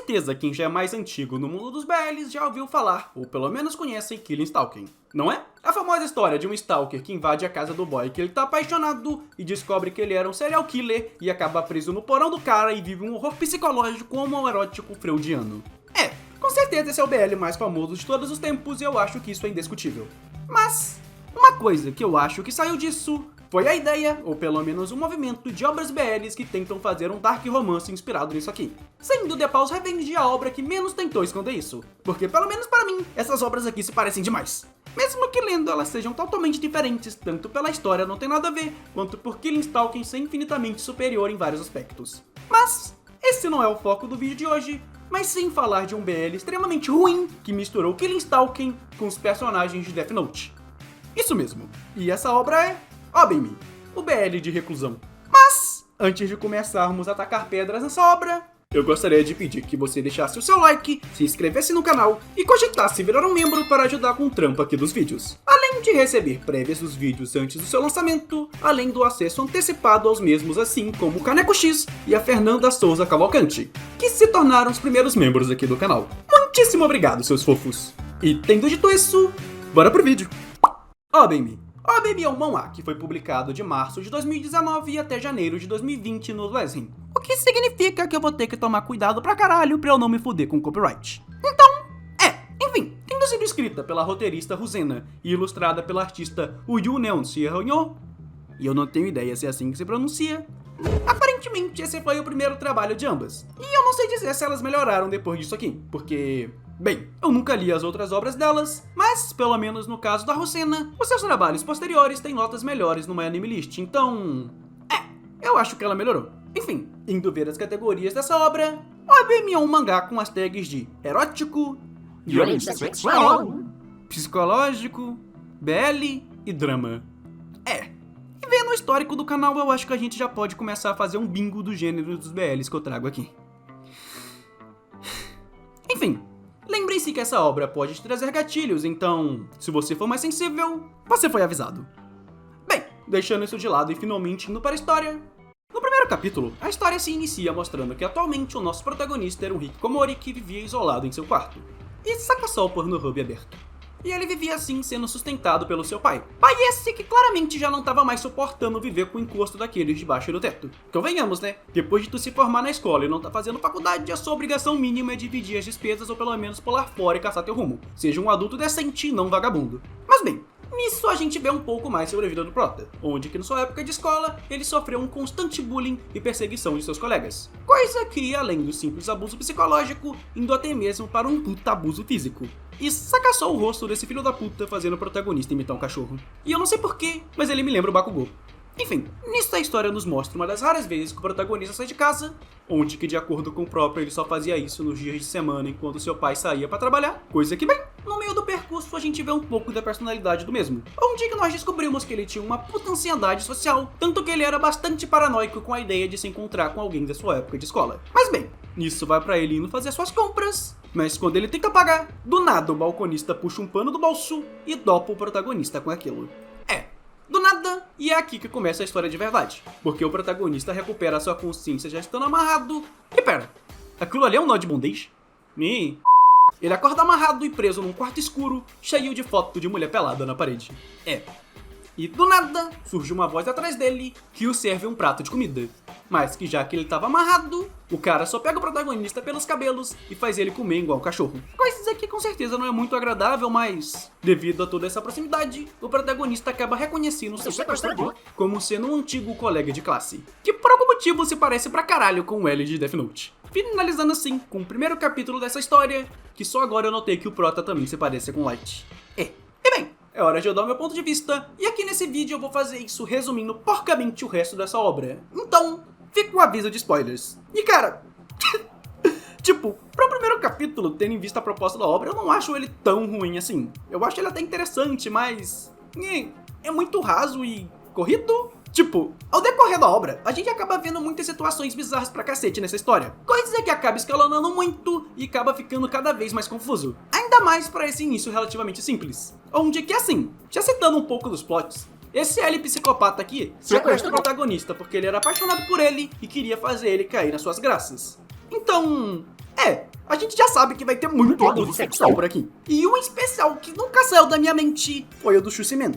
certeza quem já é mais antigo no mundo dos BLs já ouviu falar, ou pelo menos conhecem Killing Stalking, não é? A famosa história de um stalker que invade a casa do boy que ele tá apaixonado e descobre que ele era um serial killer e acaba preso no porão do cara e vive um horror psicológico homoerótico freudiano. Com certeza esse é o BL mais famoso de todos os tempos e eu acho que isso é indiscutível. Mas, uma coisa que eu acho que saiu disso foi a ideia, ou pelo menos um movimento de obras BLs que tentam fazer um dark romance inspirado nisso aqui. Sendo The Paws Revenge a obra que menos tentou esconder isso, porque pelo menos para mim, essas obras aqui se parecem demais. Mesmo que lendo elas sejam totalmente diferentes, tanto pela história não tem nada a ver, quanto por Killing Stalking ser infinitamente superior em vários aspectos. Mas, esse não é o foco do vídeo de hoje, mas sim falar de um BL extremamente ruim que misturou Killing Stalking com os personagens de Death Note. Isso mesmo, e essa obra é Obey-me, o BL de reclusão. Mas, antes de começarmos a atacar pedras nessa obra, eu gostaria de pedir que você deixasse o seu like, se inscrevesse no canal e cogitasse virar um membro para ajudar com o trampo aqui dos vídeos. Além de receber prévias dos vídeos antes do seu lançamento, além do acesso antecipado aos mesmos, assim como o Caneco X e a Fernanda Souza Cavalcante, que se tornaram os primeiros membros aqui do canal. Muitíssimo obrigado, seus fofos. E tendo dito isso, bora pro vídeo. Obey-me. Obey-me é um manhwa que foi publicado de março de 2019 até janeiro de 2020 no Lezhin. O que significa que eu vou ter que tomar cuidado pra caralho pra eu não me fuder com copyright. Então, enfim, tendo sido escrita pela roteirista Ruzena e ilustrada pela artista Uyu Neon Sierronho, e eu não tenho ideia se é assim que se pronuncia, aparentemente esse foi o primeiro trabalho de ambas. E eu não sei dizer se elas melhoraram depois disso aqui, porque... bem, eu nunca li as outras obras delas, mas, pelo menos no caso da Ruzena, os seus trabalhos posteriores têm notas melhores no My Anime List, então... eu acho que ela melhorou. Enfim, indo ver as categorias dessa obra, Obey-me é um mangá com as tags de erótico, psicológico, BL e drama. E vendo o histórico do canal, eu acho que a gente já pode começar a fazer um bingo do gênero dos BLs que eu trago aqui. Enfim, lembrem-se que essa obra pode te trazer gatilhos, então, se você for mais sensível, você foi avisado. Bem, deixando isso de lado e finalmente indo para a história. No primeiro capítulo, a história se inicia mostrando que atualmente o nosso protagonista era um hikikomori que vivia isolado em seu quarto. E saca só o Pornhub aberto. E ele vivia assim sendo sustentado pelo seu pai. Pai esse que claramente já não estava mais suportando viver com o encosto daqueles debaixo do teto. Convenhamos, né? Depois de tu se formar na escola e não tá fazendo faculdade, a sua obrigação mínima é dividir as despesas ou pelo menos pular fora e caçar teu rumo. Seja um adulto decente e não vagabundo. Mas bem, nisso a gente vê um pouco mais sobre a vida do prota, onde que na sua época de escola, ele sofreu um constante bullying e perseguição de seus colegas. Coisa que, além do simples abuso psicológico, indo até mesmo para um puta abuso físico. E saca só o rosto desse filho da puta fazendo o protagonista imitar um cachorro. E eu não sei porquê, mas ele me lembra o Bakugou. Enfim, nisso a história nos mostra uma das raras vezes que o protagonista sai de casa, onde que de acordo com o próprio ele só fazia isso nos dias de semana enquanto seu pai saía pra trabalhar, coisa que bem, no meio do percurso a gente vê um pouco da personalidade do mesmo, onde que nós descobrimos que ele tinha uma puta ansiedade social, tanto que ele era bastante paranoico com a ideia de se encontrar com alguém da sua época de escola. Mas bem, nisso vai pra ele indo fazer suas compras, mas quando ele tenta pagar, do nada o balconista puxa um pano do bolso e dopa o protagonista com aquilo. Do nada, e é aqui que começa a história de verdade, porque o protagonista recupera sua consciência já estando amarrado. E pera, aquilo ali é um nó de bondage? Ele acorda amarrado e preso num quarto escuro, cheio de foto de mulher pelada na parede. E do nada, surge uma voz atrás dele que o serve um prato de comida. Mas que já que ele tava amarrado, o cara só pega o protagonista pelos cabelos e faz ele comer igual um cachorro. Coisa que com certeza não é muito agradável, mas devido a toda essa proximidade, o protagonista acaba reconhecendo seu sequestrador como sendo um antigo colega de classe, que por algum motivo se parece pra caralho com o L de Death Note. Finalizando assim com o primeiro capítulo dessa história, que só agora eu notei que o prota também se parece com Light. E bem, é hora de eu dar o meu ponto de vista, e aqui nesse vídeo eu vou fazer isso resumindo porcamente o resto dessa obra. Então, fica um aviso de spoilers. E cara, tipo, pro primeiro capítulo, tendo em vista a proposta da obra, eu não acho ele tão ruim assim. Eu acho ele até interessante, mas é muito raso e corrido. Tipo, ao decorrer da obra, a gente acaba vendo muitas situações bizarras pra cacete nessa história. Coisa que acaba escalonando muito e acaba ficando cada vez mais confuso. Ainda mais pra esse início relativamente simples. Onde que assim, já citando um pouco dos plots, esse L psicopata aqui sequestra o protagonista porque ele era apaixonado por ele e queria fazer ele cair nas suas graças. Então, a gente já sabe que vai ter muito abuso sexual por aqui. E um especial que nunca saiu da minha mente foi o do Sushi Man.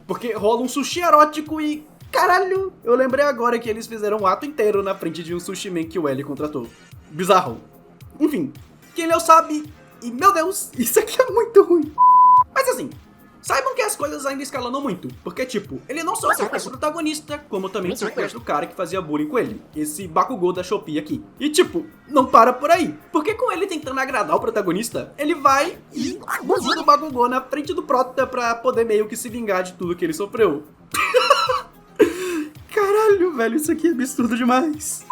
Porque rola um sushi erótico e... caralho, eu lembrei agora que eles fizeram um ato inteiro na frente de um sushi man que o L contratou. Bizarro. Enfim, quem leu sabe, e meu Deus, isso aqui é muito ruim. Mas assim, saibam que as coisas ainda escalando muito, porque tipo, ele não só sequestra o protagonista, como também sequestra o cara que fazia bullying com ele, esse Bakugou da Shopee aqui. E tipo, não para por aí, porque com ele tentando agradar o protagonista, ele vai e abusa do Bakugou na frente do prota pra poder meio que se vingar de tudo que ele sofreu. Caralho, velho, isso aqui é absurdo demais.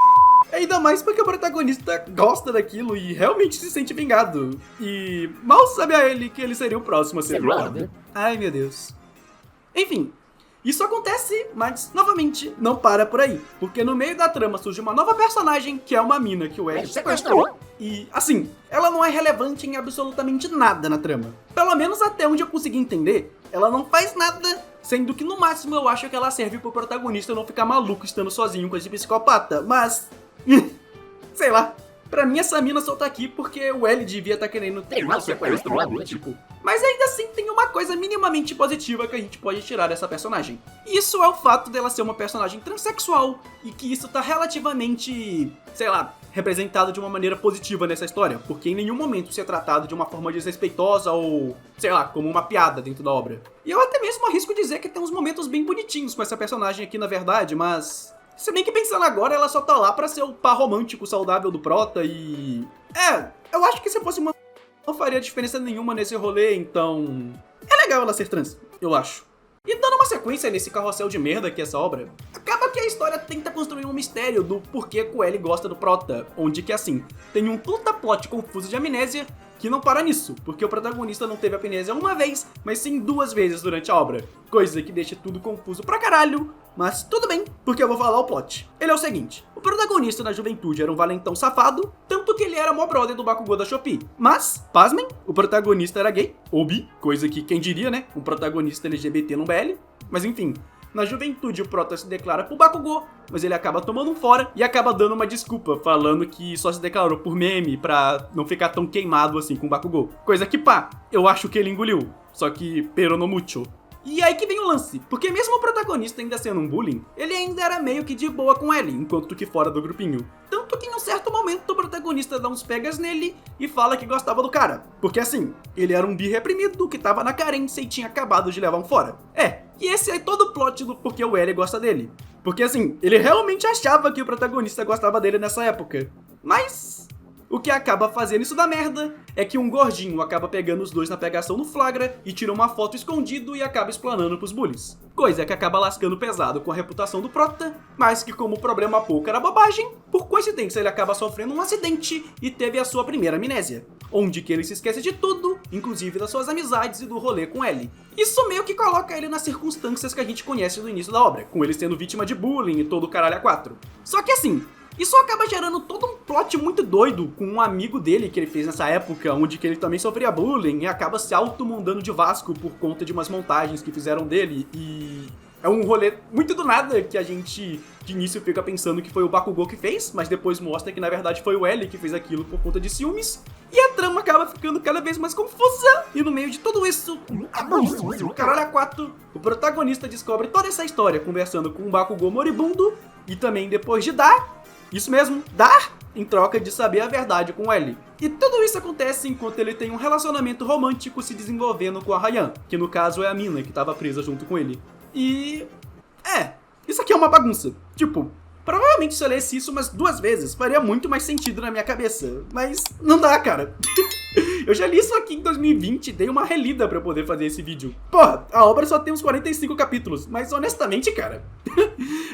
Ainda mais porque o protagonista gosta daquilo e realmente se sente vingado. E mal sabe a ele que ele seria o próximo a ser violado. Ai, meu Deus. Enfim, isso acontece, mas, novamente, não para por aí. Porque no meio da trama surge uma nova personagem, que é uma mina que o Ed sequestrou. E, assim, ela não é relevante em absolutamente nada na trama. Pelo menos até onde eu consegui entender, ela não faz nada, sendo que no máximo eu acho que ela serve pro protagonista não ficar maluco estando sozinho com esse psicopata, mas... sei lá, pra mim essa mina só tá aqui porque o L devia tá querendo terminar o sequestro logo, tipo. Mas ainda assim tem uma coisa minimamente positiva que a gente pode tirar dessa personagem. Isso é o fato dela ser uma personagem transexual e que isso tá relativamente, sei lá, representado de uma maneira positiva nessa história, porque em nenhum momento isso é tratado de uma forma desrespeitosa ou, sei lá, como uma piada dentro da obra. E eu até mesmo arrisco dizer que tem uns momentos bem bonitinhos com essa personagem aqui na verdade, mas... se bem que pensando agora, ela só tá lá pra ser o par romântico saudável do prota e... eu acho que se fosse uma... não faria diferença nenhuma nesse rolê, então... é legal ela ser trans, eu acho. E dando uma sequência nesse carrossel de merda que é essa obra, acaba que a história tenta construir um mistério do porquê que o L gosta do prota, onde que assim, tem um puta plot confuso de amnésia que não para nisso, porque o protagonista não teve amnésia uma vez, mas sim 2 vezes durante a obra, coisa que deixa tudo confuso pra caralho, mas tudo bem, porque eu vou falar o plot. Ele é o seguinte, o protagonista na juventude era um valentão safado, tanto que ele era mó brother do Bakugou da Shopee, mas, pasmem, o protagonista era gay, ou bi, coisa que quem diria, né, um protagonista LGBT no BL, mas enfim... na juventude, o prota se declara pro Bakugou, mas ele acaba tomando um fora e acaba dando uma desculpa, falando que só se declarou por meme pra não ficar tão queimado assim com o Bakugou. Coisa que, pá, eu acho que ele engoliu, só que pero no mucho. E aí que vem o lance, porque mesmo o protagonista ainda sendo um bullying, ele ainda era meio que de boa com ele, enquanto que fora do grupinho. Tanto que em um certo momento o protagonista dá uns pegas nele e fala que gostava do cara. Porque assim, ele era um bi reprimido que tava na carência e tinha acabado de levar um fora. E esse é todo o plot do porquê o L gosta dele. Porque assim, ele realmente achava que o protagonista gostava dele nessa época. Mas... o que acaba fazendo isso da merda é que um gordinho acaba pegando os dois na pegação no flagra e tira uma foto escondido e acaba explanando pros bullies. Coisa que acaba lascando pesado com a reputação do prota, mas que como o problema pouco era bobagem, por coincidência ele acaba sofrendo um acidente e teve a sua primeira amnésia, onde que ele se esquece de tudo, inclusive das suas amizades e do rolê com Ellie. Isso meio que coloca ele nas circunstâncias que a gente conhece no início da obra, com ele sendo vítima de bullying e todo o caralho a 4. Só que assim... isso acaba gerando todo um plot muito doido com um amigo dele que ele fez nessa época, onde que ele também sofria bullying e acaba se auto-mundando de Vasco por conta de umas montagens que fizeram dele. E é um rolê muito do nada que a gente de início fica pensando que foi o Bakugou que fez, mas depois mostra que na verdade foi o L que fez aquilo por conta de ciúmes. E a trama acaba ficando cada vez mais confusa. E no meio de tudo isso, caralho a 4, o protagonista descobre toda essa história conversando com um Bakugou moribundo e também depois de dar... isso mesmo, dar em troca de saber a verdade com L. E tudo isso acontece enquanto ele tem um relacionamento romântico se desenvolvendo com a Ryan, que no caso é a mina que tava presa junto com ele. E... isso aqui é uma bagunça. Tipo, provavelmente se eu lesse isso umas 2 vezes, faria muito mais sentido na minha cabeça. Mas não dá, cara. Eu já li isso aqui em 2020 e dei uma relida pra poder fazer esse vídeo. Porra, a obra só tem uns 45 capítulos, mas honestamente, cara,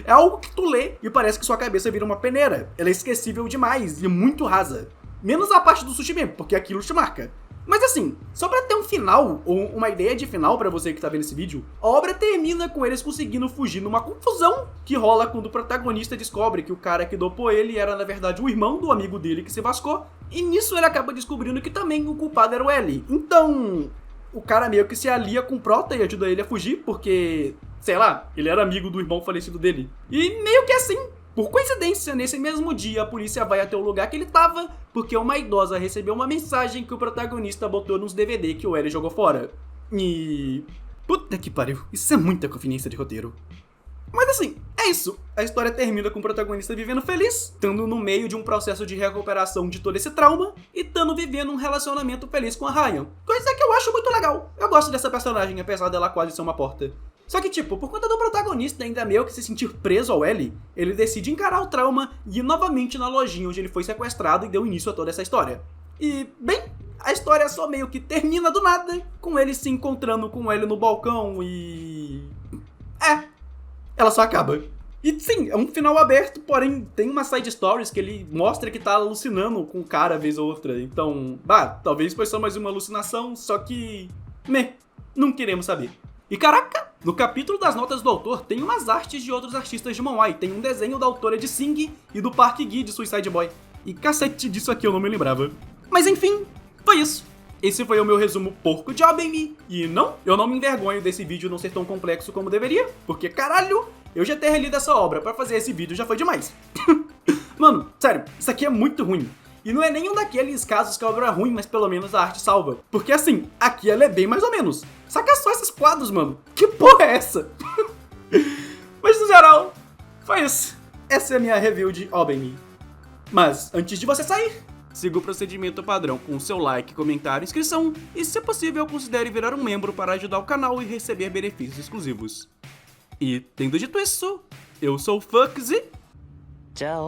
é algo que tu lê e parece que sua cabeça vira uma peneira. Ela é esquecível demais e muito rasa. Menos a parte do sushi mesmo, porque aquilo te marca. Mas assim, só pra ter um final, ou uma ideia de final pra você que tá vendo esse vídeo, a obra termina com eles conseguindo fugir numa confusão que rola quando o protagonista descobre que o cara que dopou ele era na verdade o irmão do amigo dele que se vascou, e nisso ele acaba descobrindo que também o culpado era o L. Então, o cara meio que se alia com o prota e ajuda ele a fugir, porque, sei lá, ele era amigo do irmão falecido dele. E meio que assim, Por coincidência, nesse mesmo dia, a polícia vai até o lugar que ele tava, porque uma idosa recebeu uma mensagem que o protagonista botou nos DVD que o L jogou fora. E... puta que pariu, isso é muita conveniência de roteiro. Mas assim, é isso. A história termina com o protagonista vivendo feliz, estando no meio de um processo de recuperação de todo esse trauma, e estando vivendo um relacionamento feliz com a Ryan. Coisa que eu acho muito legal. Eu gosto dessa personagem, apesar dela quase ser uma porta. Só que, tipo, por conta do protagonista ainda meio que se sentir preso ao L, ele decide encarar o trauma e ir novamente na lojinha onde ele foi sequestrado e deu início a toda essa história. E, bem, a história só meio que termina do nada, com ele se encontrando com ele no balcão e... ela só acaba. E sim, é um final aberto, porém tem uma side stories que ele mostra que tá alucinando com o cara vez ou outra. Então, talvez foi só mais uma alucinação, só que... não queremos saber. E caraca, no capítulo das notas do autor tem umas artes de outros artistas de manhwa. Tem um desenho da autora de Sing e do Park Gi de Suicide Boy. E cacete, disso aqui eu não me lembrava. Mas enfim, foi isso. Esse foi o meu resumo porco de Obey-me. E não, eu não me envergonho desse vídeo não ser tão complexo como deveria, porque caralho, eu já ter relido essa obra pra fazer esse vídeo já foi demais. Mano, sério, isso aqui é muito ruim. E não é nenhum daqueles casos que a obra é ruim, mas pelo menos a arte salva. Porque assim, aqui ela é bem mais ou menos. Saca só esses quadros, mano. Que porra é essa? Mas no geral, foi isso. Essa é a minha review de Obey-me. Mas antes de você sair, siga o procedimento padrão com o seu like, comentário, inscrição. E se possível, considere virar um membro para ajudar o canal e receber benefícios exclusivos. E tendo dito isso, eu sou o Fux e... tchau.